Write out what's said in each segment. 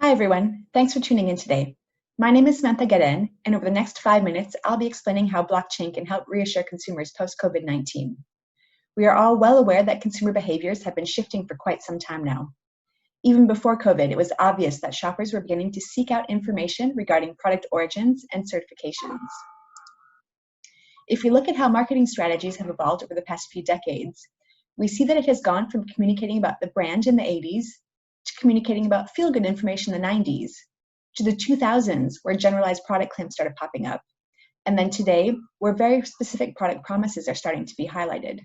Hi, everyone. Thanks for tuning in today. My name is Samantha Gadenne, and over the next 5 minutes, I'll be explaining how blockchain can help reassure consumers post-COVID-19. We are all well aware that consumer behaviors have been shifting for quite some time now. Even before COVID, it was obvious that shoppers were beginning to seek out information regarding product origins and certifications. If we look at how marketing strategies have evolved over the past few decades, we see that it has gone from communicating about the brand in the 80s to communicating about feel-good information in the 90s, to the 2000s, where generalized product claims started popping up, and then today, where very specific product promises are starting to be highlighted.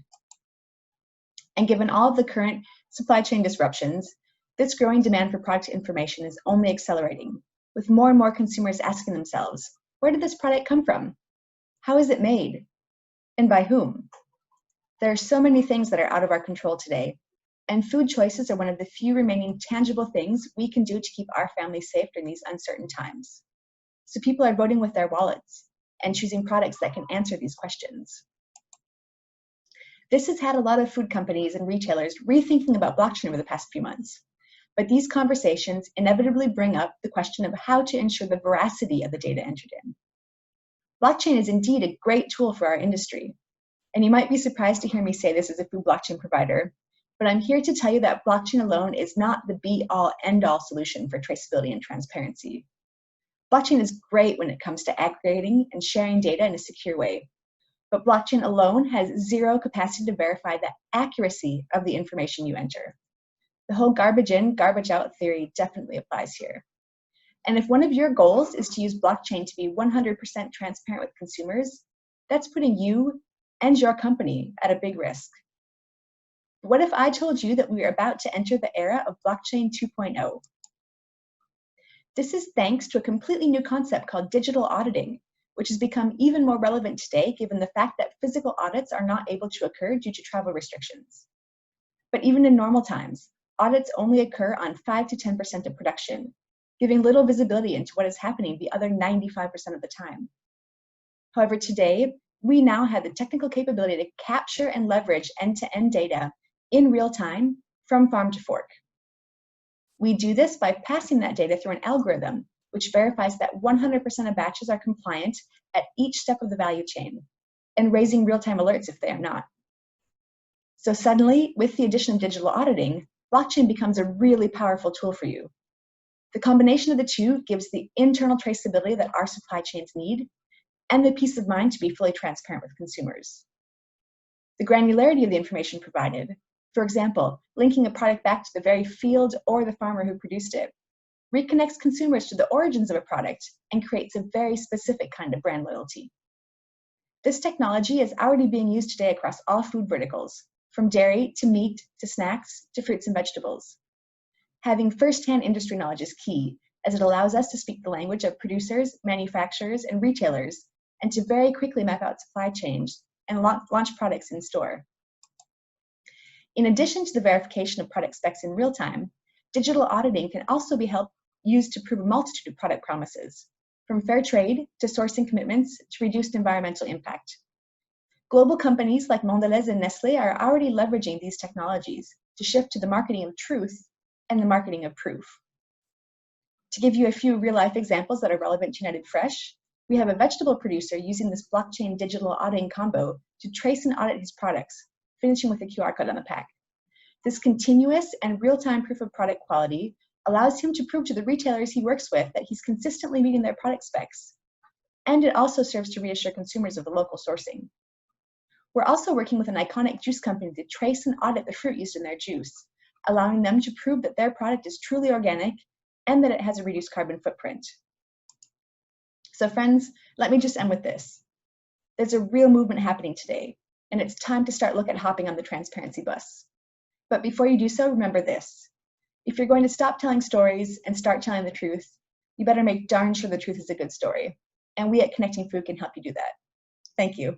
And given all of the current supply chain disruptions, this growing demand for product information is only accelerating, with more and more consumers asking themselves, where did this product come from? How is it made? And by whom? There are so many things that are out of our control today, and food choices are one of the few remaining tangible things we can do to keep our families safe during these uncertain times. So people are voting with their wallets and choosing products that can answer these questions. This has had a lot of food companies and retailers rethinking about blockchain over the past few months. But these conversations inevitably bring up the question of how to ensure the veracity of the data entered in. Blockchain is indeed a great tool for our industry. And you might be surprised to hear me say this as a food blockchain provider, but I'm here to tell you that blockchain alone is not the be-all, end-all solution for traceability and transparency. Blockchain is great when it comes to aggregating and sharing data in a secure way, but blockchain alone has zero capacity to verify the accuracy of the information you enter. The whole garbage in, garbage out theory definitely applies here. And if one of your goals is to use blockchain to be 100% transparent with consumers, that's putting you and your company at a big risk. What if I told you that we are about to enter the era of blockchain 2.0? This is thanks to a completely new concept called digital auditing, which has become even more relevant today given the fact that physical audits are not able to occur due to travel restrictions. But even in normal times, audits only occur on 5 to 10% of production, giving little visibility into what is happening the other 95% of the time. However, today, we now have the technical capability to capture and leverage end-to-end data in real time from farm to fork. We do this by passing that data through an algorithm, which verifies that 100% of batches are compliant at each step of the value chain, and raising real-time alerts if they are not. So suddenly, with the addition of digital auditing, blockchain becomes a really powerful tool for you. The combination of the two gives the internal traceability that our supply chains need, and the peace of mind to be fully transparent with consumers. The granularity of the information provided, for example, linking a product back to the very field or the farmer who produced it, reconnects consumers to the origins of a product and creates a very specific kind of brand loyalty. This technology is already being used today across all food verticals, from dairy to meat to snacks to fruits and vegetables. Having first-hand industry knowledge is key, as it allows us to speak the language of producers, manufacturers, and retailers, and to very quickly map out supply chains and launch products in store. In addition to the verification of product specs in real time, digital auditing can also be used to prove a multitude of product promises, from fair trade to sourcing commitments to reduced environmental impact. Global companies like Mondelez and Nestle are already leveraging these technologies to shift to the marketing of truth and the marketing of proof. To give you a few real-life examples that are relevant to United Fresh, we have a vegetable producer using this blockchain digital auditing combo to trace and audit his products, finishing with a QR code on the pack. This continuous and real-time proof of product quality allows him to prove to the retailers he works with that he's consistently meeting their product specs. And it also serves to reassure consumers of the local sourcing. We're also working with an iconic juice company to trace and audit the fruit used in their juice, allowing them to prove that their product is truly organic and that it has a reduced carbon footprint. So friends, let me just end with this. There's a real movement happening today, and it's time to start looking at hopping on the transparency bus. But before you do so, remember this. If you're going to stop telling stories and start telling the truth, you better make darn sure the truth is a good story. And we at Connecting Food can help you do that. Thank you.